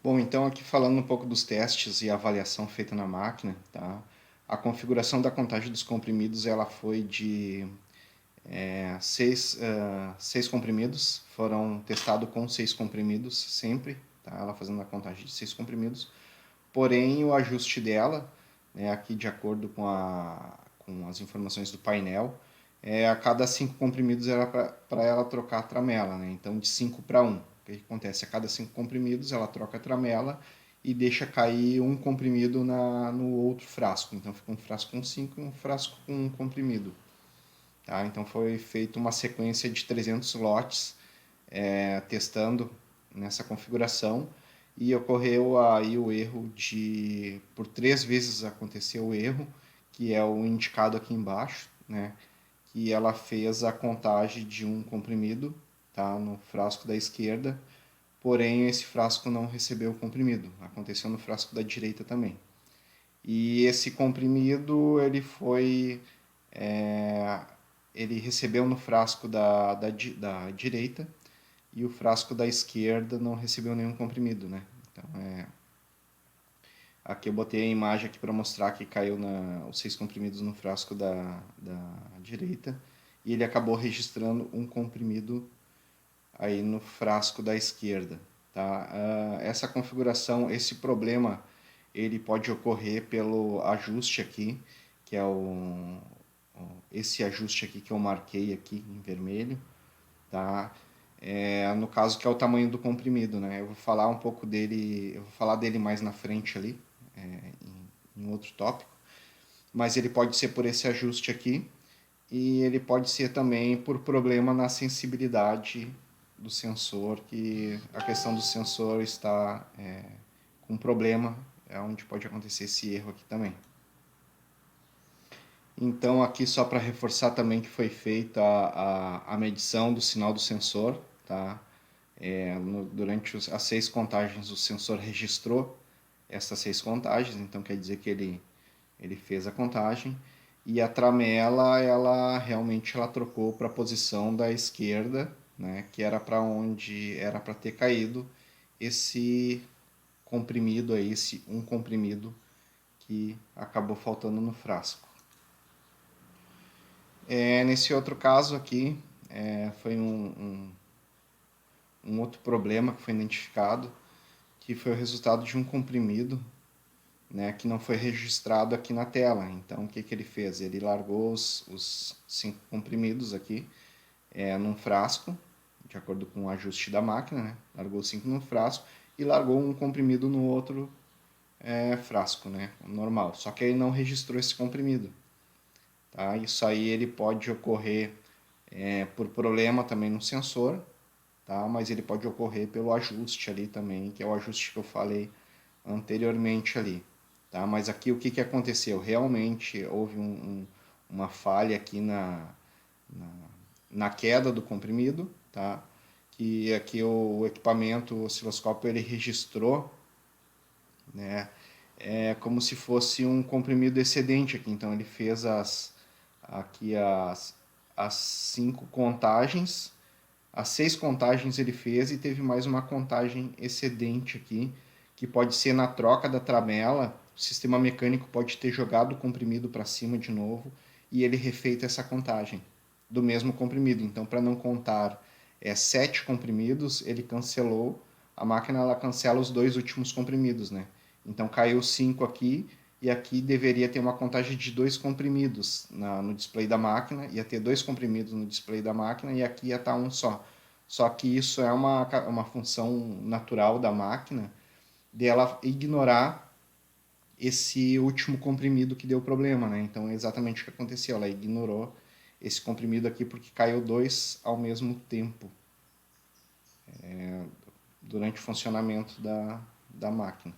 Bom, então aqui falando um pouco dos testes e avaliação feita na máquina, tá? A configuração da contagem dos comprimidos ela foi de seis comprimidos, foram testados com 6 comprimidos sempre, tá? Ela fazendo a contagem de 6 comprimidos, porém o ajuste dela, né, aqui de acordo com as informações do painel, a cada 5 comprimidos era para ela trocar a tramela, né? Então de 5 para 1. O que acontece? A cada 5 comprimidos ela troca a tramela e deixa cair um comprimido no outro frasco. Então fica um frasco com 5 e um frasco com um comprimido. Tá? Então foi feita uma sequência de 300 lotes testando nessa configuração e ocorreu aí o erro por 3 vezes aconteceu o erro, que é o indicado aqui embaixo, né? Que ela fez a contagem de um comprimido, tá? No frasco da esquerda, porém esse frasco não recebeu o comprimido. Aconteceu no frasco da direita também. E esse comprimido é, ele recebeu no frasco da direita e o frasco da esquerda não recebeu nenhum comprimido, né? Então, aqui eu botei a imagem aqui para mostrar que caiu os 6 comprimidos no frasco da direita e ele acabou registrando um comprimido aí no frasco da esquerda, tá? Essa configuração, esse problema, ele pode ocorrer pelo ajuste aqui, que é esse ajuste aqui que eu marquei aqui em vermelho, tá? No caso que é o tamanho do comprimido, né? Eu vou falar um pouco dele, eu vou falar dele mais na frente ali, em outro tópico, mas ele pode ser por esse ajuste aqui e ele pode ser também por problema na sensibilidade do sensor, que a questão do sensor está com problema, é onde pode acontecer esse erro aqui também. Então aqui só para reforçar também que foi feita a medição do sinal do sensor, tá? Durante as 6 contagens o sensor registrou essas 6 contagens, então quer dizer que ele fez a contagem e a tramela ela realmente ela trocou para a posição da esquerda, né, que era para onde era para ter caído esse comprimido aí, esse um comprimido que acabou faltando no frasco. Nesse outro caso aqui, foi um outro problema que foi identificado, que foi o resultado de um comprimido, né, que não foi registrado aqui na tela. Então, o que, que ele fez? Ele largou os 5 comprimidos aqui num frasco, de acordo com o ajuste da máquina, né? Largou 5 no frasco e largou um comprimido no outro frasco, né? Normal. Só que ele não registrou esse comprimido. Tá? Isso aí ele pode ocorrer por problema também no sensor, tá? Mas ele pode ocorrer pelo ajuste ali também, que é o ajuste que eu falei anteriormente ali. Tá? Mas aqui o que, que aconteceu? Realmente houve uma falha aqui na queda do comprimido, tá? Que aqui o equipamento, o osciloscópio, ele registrou, né? Como se fosse um comprimido excedente aqui. Então ele fez aqui as 5 contagens, as 6 contagens ele fez e teve mais uma contagem excedente aqui, que pode ser na troca da tramela, o sistema mecânico pode ter jogado o comprimido para cima de novo e ele refeito essa contagem do mesmo comprimido. Então, para não contar 7 comprimidos, ele cancelou, a máquina ela cancela os 2 últimos comprimidos, né? Então caiu 5 aqui e aqui deveria ter uma contagem de 2 comprimidos no display da máquina, ia ter 2 comprimidos no display da máquina e aqui ia estar um só. Só que isso é uma função natural da máquina de ela ignorar esse último comprimido que deu problema, né? Então é exatamente o que aconteceu, ela ignorou esse comprimido aqui porque caiu 2 ao mesmo tempo durante o funcionamento da máquina.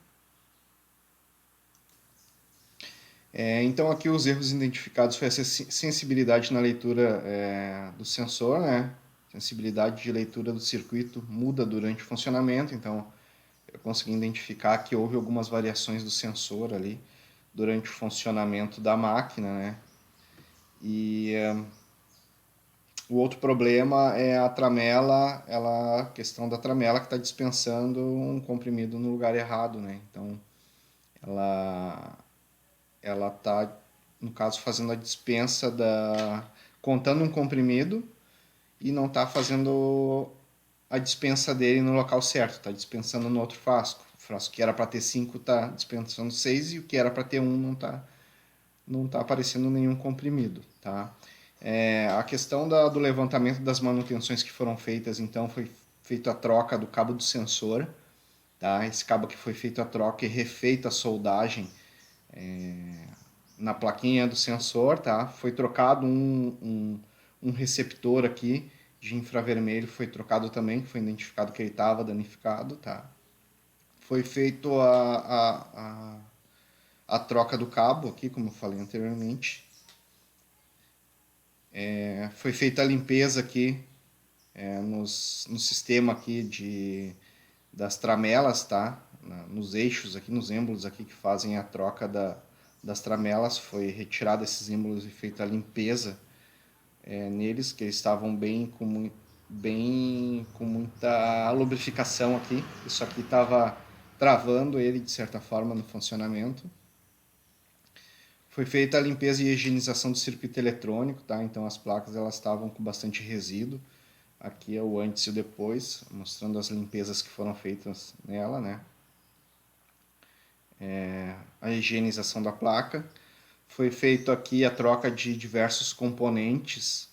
Então aqui os erros identificados foi essa sensibilidade na leitura do sensor, né? Sensibilidade de leitura do circuito muda durante o funcionamento, então eu consegui identificar que houve algumas variações do sensor ali durante o funcionamento da máquina, né? E O outro problema é a tramela, a questão da tramela que está dispensando um comprimido no lugar errado, né? Então, ela ela está, no caso, fazendo a dispensa contando um comprimido e não está fazendo a dispensa dele no local certo, está dispensando no outro frasco. O frasco que era para ter 5 está dispensando 6 e o que era para ter 1 não tá aparecendo nenhum comprimido, tá? A questão do levantamento das manutenções que foram feitas, então, foi feita a troca do cabo do sensor, tá? Esse cabo que foi feito a troca e refeita a soldagem na plaquinha do sensor, tá? Foi trocado um receptor aqui de infravermelho, foi trocado também, que foi identificado que ele estava danificado, tá? Foi feito a troca do cabo aqui, como eu falei anteriormente. Foi feita a limpeza aqui no sistema aqui das tramelas, tá? Nos eixos aqui, nos êmbolos aqui que fazem a troca das tramelas, foi retirado esses êmbolos e feita a limpeza neles, que eles estavam bem com muita lubrificação aqui. Isso aqui estava travando ele de certa forma no funcionamento. Foi feita a limpeza e higienização do circuito eletrônico, tá? Então as placas elas estavam com bastante resíduo. Aqui é o antes e o depois, mostrando as limpezas que foram feitas nela, né? A higienização da placa. Foi feito aqui a troca de diversos componentes,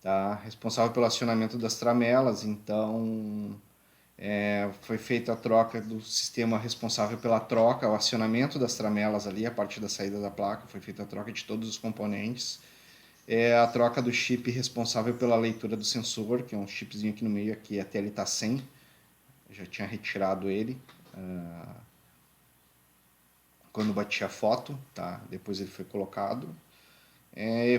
tá? Responsável pelo acionamento das tramelas. Então, foi feita a troca do sistema responsável pela troca, o acionamento das tramelas ali, a partir da saída da placa. Foi feita a troca de todos os componentes. A troca do chip responsável pela leitura do sensor, que é um chipzinho aqui no meio, aqui até ele está sem. Eu já tinha retirado ele quando bati a foto, tá? Depois ele foi colocado.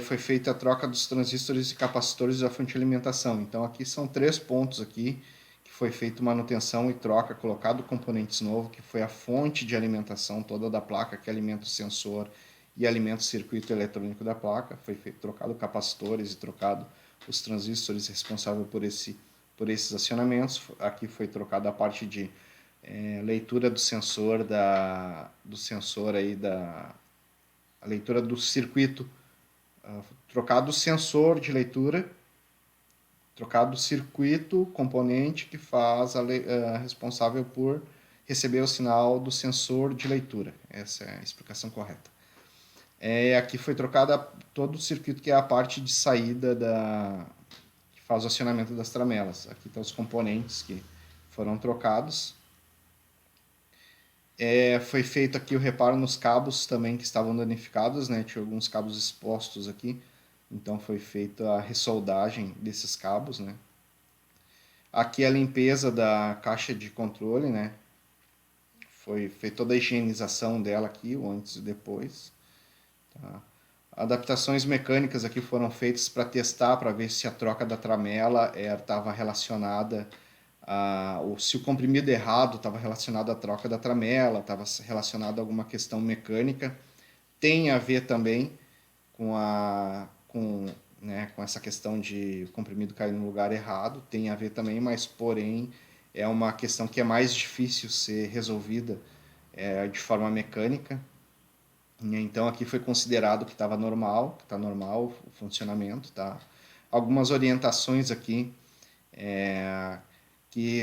Foi feita a troca dos transistores e capacitores da fonte de alimentação. Então aqui são 3 pontos aqui que foi feita manutenção e troca, colocado componentes novos, que foi a fonte de alimentação toda da placa que alimenta o sensor e alimenta o circuito eletrônico da placa. Foi trocado capacitores e trocado os transistores responsáveis por esses acionamentos. Aqui foi trocada a parte de leitura do sensor a leitura do circuito, trocado o sensor de leitura, trocado o circuito componente que faz responsável por receber o sinal do sensor de leitura. Essa é a explicação correta. Aqui foi trocado todo o circuito que é a parte de saída que faz o acionamento das tramelas. Aqui estão os componentes que foram trocados. Foi feito aqui o reparo nos cabos também que estavam danificados, né? Tinha alguns cabos expostos aqui, então foi feita a ressoldagem desses cabos, né? Aqui a limpeza da caixa de controle, né? Foi feita toda a higienização dela aqui, o antes e depois. Tá? Adaptações mecânicas aqui foram feitas para testar, para ver se a troca da tramela estava relacionada se o comprimido errado estava relacionado à troca da tramela, estava relacionado a alguma questão mecânica. Tem a ver também com essa questão de o comprimido cair no lugar errado, tem a ver também, mas porém é uma questão que é mais difícil ser resolvida de forma mecânica. Então aqui foi considerado que estava normal, que está normal o funcionamento, tá? Algumas orientações aqui que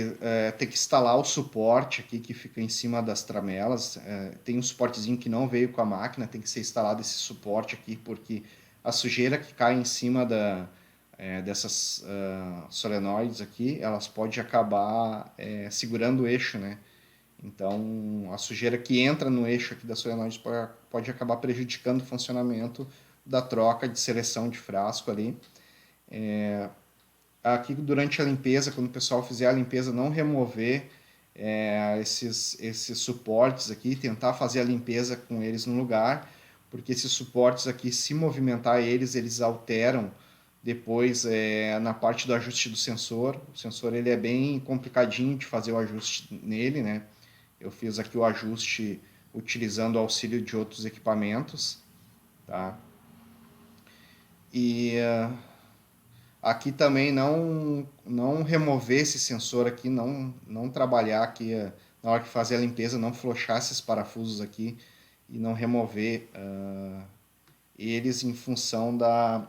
tem que instalar o suporte aqui que fica em cima das tramelas. Tem um suportezinho que não veio com a máquina, tem que ser instalado esse suporte aqui, porque a sujeira que cai em cima dessas solenoides aqui, elas podem acabar segurando o eixo, né? Então, a sujeira que entra no eixo aqui da solenoide pode acabar prejudicando o funcionamento da troca de seleção de frasco ali. Aqui durante a limpeza, quando o pessoal fizer a limpeza, não remover esses suportes aqui, tentar fazer a limpeza com eles no lugar, porque esses suportes aqui, se movimentar eles alteram depois na parte do ajuste do sensor. O sensor ele é bem complicadinho de fazer o ajuste nele, né? Eu fiz aqui o ajuste utilizando o auxílio de outros equipamentos, tá? E Aqui também não remover esse sensor aqui, não trabalhar aqui na hora que fazer a limpeza, não flochar esses parafusos aqui e não remover eles em função para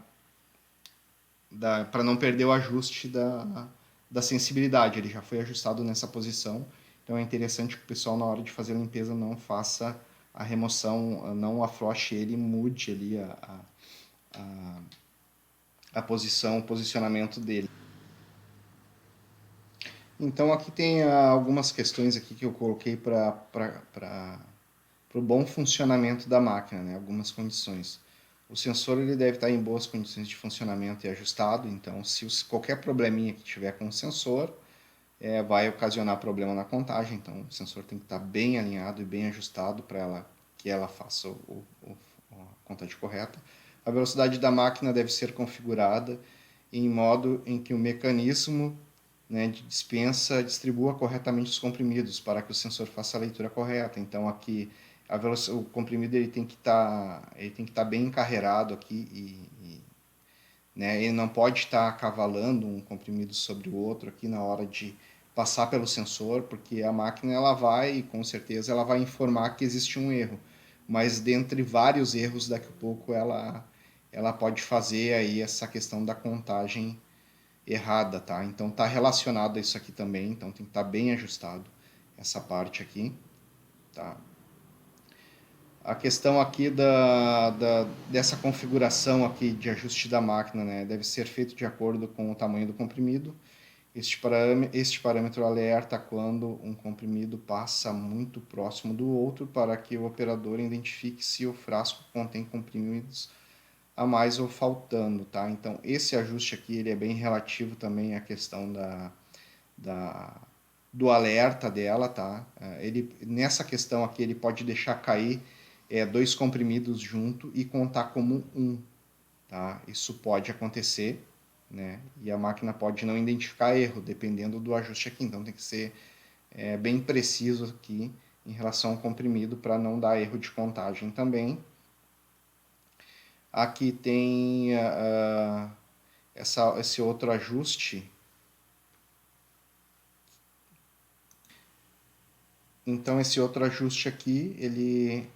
não perder o ajuste da sensibilidade. Ele já foi ajustado nessa posição, então é interessante que o pessoal na hora de fazer a limpeza não faça a remoção, não afloche ele e mude ali a posição, o posicionamento dele. Então aqui tem algumas questões aqui que eu coloquei para o bom funcionamento da máquina, né? Algumas condições. O sensor ele deve estar em boas condições de funcionamento e ajustado, então se qualquer probleminha que tiver com o sensor vai ocasionar problema na contagem, então o sensor tem que estar bem alinhado e bem ajustado para que ela faça a contagem correta. A velocidade da máquina deve ser configurada em modo em que o mecanismo, né, de dispensa distribua corretamente os comprimidos para que o sensor faça a leitura correta. Então aqui o comprimido ele tem que estar bem encarreirado aqui né, ele não pode estar cavalando um comprimido sobre o outro aqui na hora de passar pelo sensor, porque a máquina ela vai, com certeza, ela vai informar que existe um erro. Mas dentre vários erros, daqui a pouco ela pode fazer aí essa questão da contagem errada, tá? Então tá relacionado a isso aqui também, então tem que estar bem ajustado essa parte aqui, tá? A questão aqui dessa configuração aqui de ajuste da máquina, né, deve ser feito de acordo com o tamanho do comprimido. Este parâmetro alerta quando um comprimido passa muito próximo do outro para que o operador identifique se o frasco contém comprimidos a mais ou faltando, tá? Então esse ajuste aqui ele é bem relativo também à questão do alerta dela, tá? Nessa questão aqui ele pode deixar cair dois comprimidos junto e contar como um, tá? Isso pode acontecer, né? E a máquina pode não identificar erro, dependendo do ajuste aqui. Então tem que ser bem preciso aqui em relação ao comprimido para não dar erro de contagem também. Aqui tem esse outro ajuste. Então esse outro ajuste aqui, ele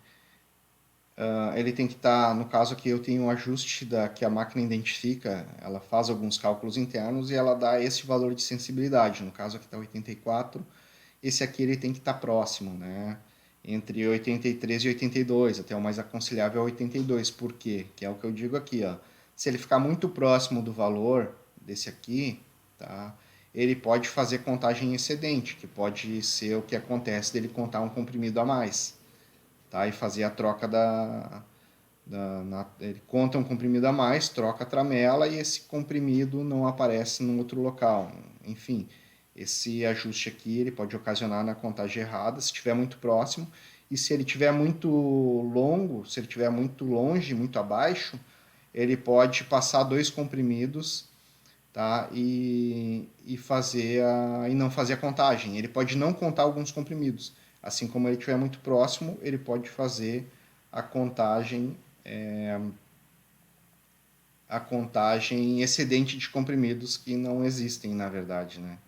tem que estar, no caso aqui eu tenho um ajuste que a máquina identifica, ela faz alguns cálculos internos e ela dá esse valor de sensibilidade, no caso aqui está 84, esse aqui ele tem que estar próximo, né? Entre 83 e 82, até o mais aconselhável é 82, por quê? Que é o que eu digo aqui, ó. Se ele ficar muito próximo do valor desse aqui, tá? Ele pode fazer contagem excedente, que pode ser o que acontece dele contar um comprimido a mais, tá? E fazer a troca ele conta um comprimido a mais, troca a tramela e esse comprimido não aparece num outro local. Enfim, esse ajuste aqui ele pode ocasionar na contagem errada, se estiver muito próximo, e se ele estiver muito longo, se ele estiver muito longe, muito abaixo, ele pode passar dois comprimidos, tá? E não fazer a contagem. Ele pode não contar alguns comprimidos. Assim como ele estiver muito próximo, ele pode fazer a contagem excedente de comprimidos que não existem, na verdade, né?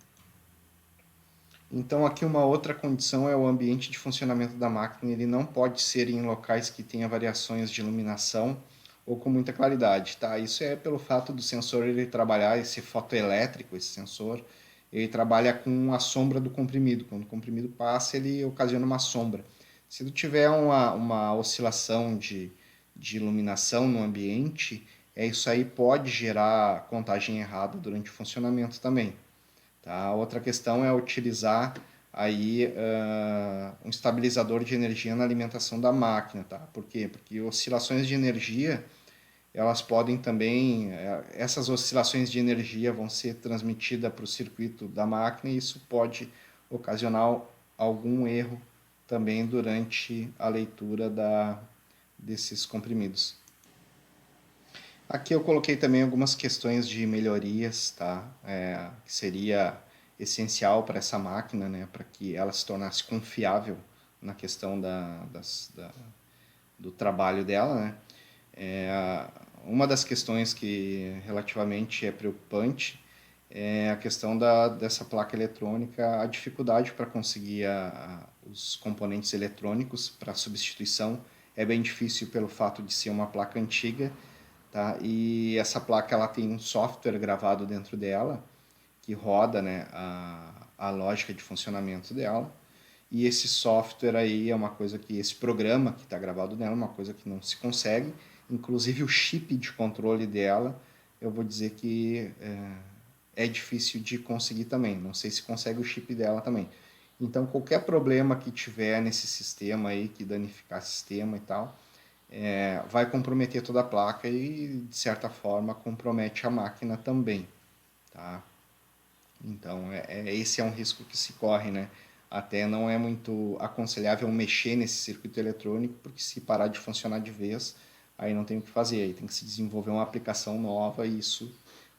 Então aqui uma outra condição é o ambiente de funcionamento da máquina, ele não pode ser em locais que tenha variações de iluminação ou com muita claridade, tá? Isso é pelo fato do sensor ele trabalhar, esse fotoelétrico, esse sensor, ele trabalha com a sombra do comprimido. Quando o comprimido passa, ele ocasiona uma sombra. Se tu tiver uma oscilação de iluminação no ambiente, isso aí pode gerar contagem errada durante o funcionamento também. Tá? Outra questão é utilizar aí um estabilizador de energia na alimentação da máquina. Tá? Por quê? Porque oscilações de energia, elas podem também, essas oscilações de energia vão ser transmitidas para o circuito da máquina e isso pode ocasionar algum erro também durante a leitura desses comprimidos. Aqui eu coloquei também algumas questões de melhorias, tá? Que seria essencial para essa máquina, né? Para que ela se tornasse confiável na questão do trabalho dela, né? uma das questões que relativamente é preocupante é a questão dessa placa eletrônica, a dificuldade para conseguir os componentes eletrônicos para substituição é bem difícil pelo fato de ser uma placa antiga, tá? E essa placa ela tem um software gravado dentro dela que roda, né, a lógica de funcionamento dela. E esse software aí é uma coisa que, esse programa que está gravado nela, é uma coisa que não se consegue. Inclusive o chip de controle dela, eu vou dizer que é difícil de conseguir também. Não sei se consegue o chip dela também. Então qualquer problema que tiver nesse sistema aí, que danificar o sistema e tal, vai comprometer toda a placa e de certa forma compromete a máquina também, tá? Então, esse é um risco que se corre, né? Até não é muito aconselhável mexer nesse circuito eletrônico, porque se parar de funcionar de vez, aí não tem o que fazer, aí tem que se desenvolver uma aplicação nova e isso,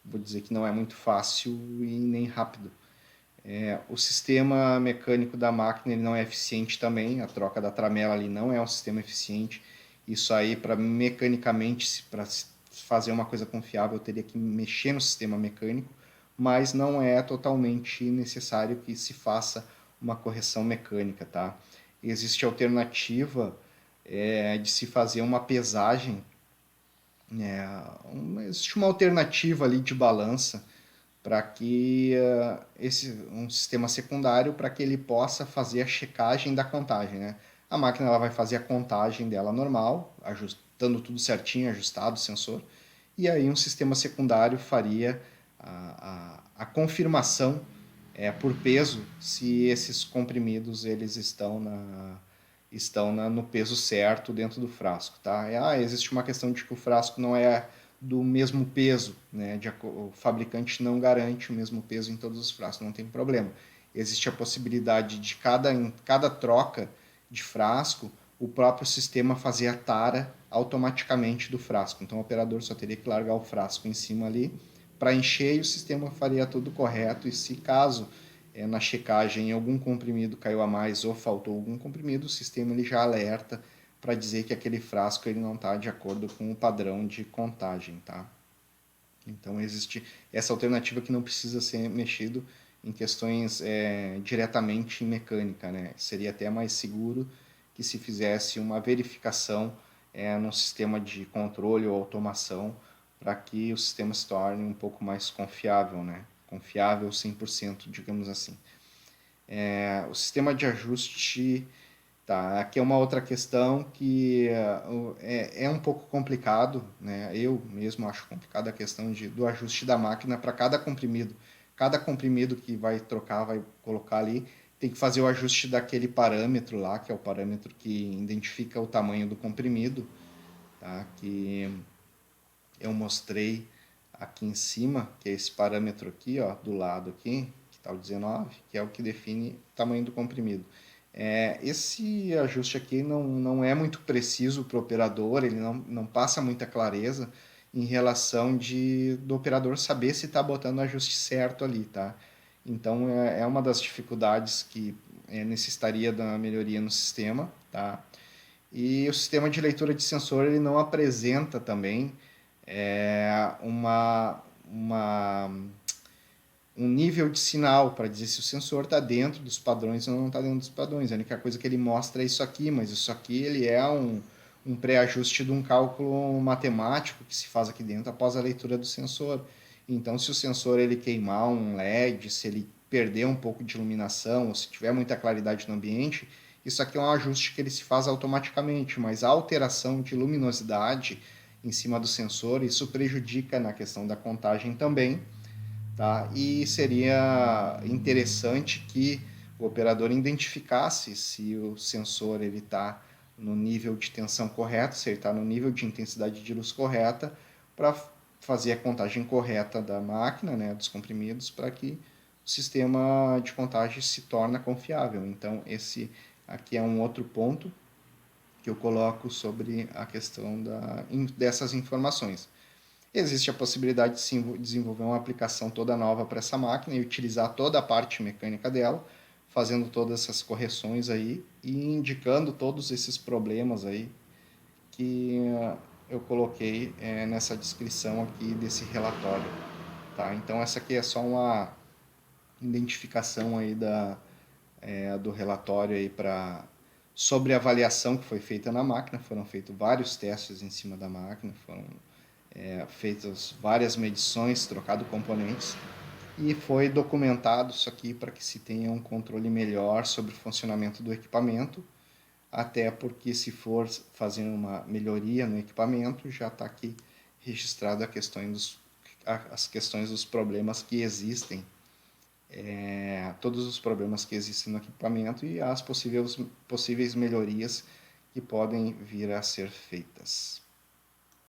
vou dizer que não é muito fácil e nem rápido. O sistema mecânico da máquina ele não é eficiente também, a troca da tramela ali não é um sistema eficiente. Isso aí, para mecanicamente, para fazer uma coisa confiável, eu teria que mexer no sistema mecânico, mas não é totalmente necessário que se faça uma correção mecânica, tá? Existe a alternativa de se fazer uma pesagem, existe uma alternativa ali de balança para que um sistema secundário para que ele possa fazer a checagem da contagem, né? A máquina ela vai fazer a contagem dela normal, ajustando tudo certinho, ajustado o sensor, e aí um sistema secundário faria a confirmação por peso se esses comprimidos eles estão no peso certo dentro do frasco, tá? Existe uma questão de que o frasco não é do mesmo peso, né? O fabricante não garante o mesmo peso em todos os frascos, não tem problema. Existe a possibilidade de em cada troca de frasco, o próprio sistema fazer a tara automaticamente do frasco. Então o operador só teria que largar o frasco em cima ali para encher e o sistema faria tudo correto. E se caso na checagem algum comprimido caiu a mais ou faltou algum comprimido, o sistema ele já alerta para dizer que aquele frasco ele não está de acordo com o padrão de contagem, tá? Então existe essa alternativa que não precisa ser mexido em questões diretamente mecânica, né? Seria até mais seguro que se fizesse uma verificação no sistema de controle ou automação para que o sistema se torne um pouco mais confiável, né? Confiável 100%, digamos assim. O sistema de ajuste, tá, aqui é uma outra questão que é um pouco complicado, né? Eu mesmo acho complicado a questão do ajuste da máquina para cada comprimido. Cada comprimido que vai trocar, vai colocar ali, tem que fazer o ajuste daquele parâmetro lá, que é o parâmetro que identifica o tamanho do comprimido, tá? Que eu mostrei aqui em cima, que é esse parâmetro aqui, ó, do lado aqui, que está o 19, que é o que define o tamanho do comprimido. Esse ajuste aqui não é muito preciso para o operador, ele não passa muita clareza em relação do operador saber se está botando o ajuste certo ali, tá? Então é uma das dificuldades que necessitaria da melhoria no sistema, tá? E o sistema de leitura de sensor ele não apresenta também um nível de sinal para dizer se o sensor está dentro dos padrões ou não está dentro dos padrões. A única coisa que ele mostra é isso aqui, mas isso aqui ele é um pré-ajuste de um cálculo matemático que se faz aqui dentro após a leitura do sensor. Então, se o sensor ele queimar um LED, se ele perder um pouco de iluminação, ou se tiver muita claridade no ambiente, isso aqui é um ajuste que ele se faz automaticamente, mas a alteração de luminosidade em cima do sensor, isso prejudica na questão da contagem também, tá? E seria interessante que o operador identificasse se o sensor ele está no nível de tensão correto, se ele está no nível de intensidade de luz correta, para fazer a contagem correta da máquina, né, dos comprimidos, para que o sistema de contagem se torne confiável. Então, esse aqui é um outro ponto que eu coloco sobre a questão dessas informações. Existe a possibilidade de se desenvolver uma aplicação toda nova para essa máquina e utilizar toda a parte mecânica dela, fazendo todas essas correções aí e indicando todos esses problemas aí que eu coloquei nessa descrição aqui desse relatório, tá? Então essa aqui é só uma identificação aí do relatório aí sobre a avaliação que foi feita na máquina. Foram feitos vários testes em cima da máquina, foram feitas várias medições, trocado componentes, e foi documentado isso aqui para que se tenha um controle melhor sobre o funcionamento do equipamento, até porque se for fazer uma melhoria no equipamento, já está aqui registrado as questões dos problemas que existem, todos os problemas que existem no equipamento e as possíveis melhorias que podem vir a ser feitas.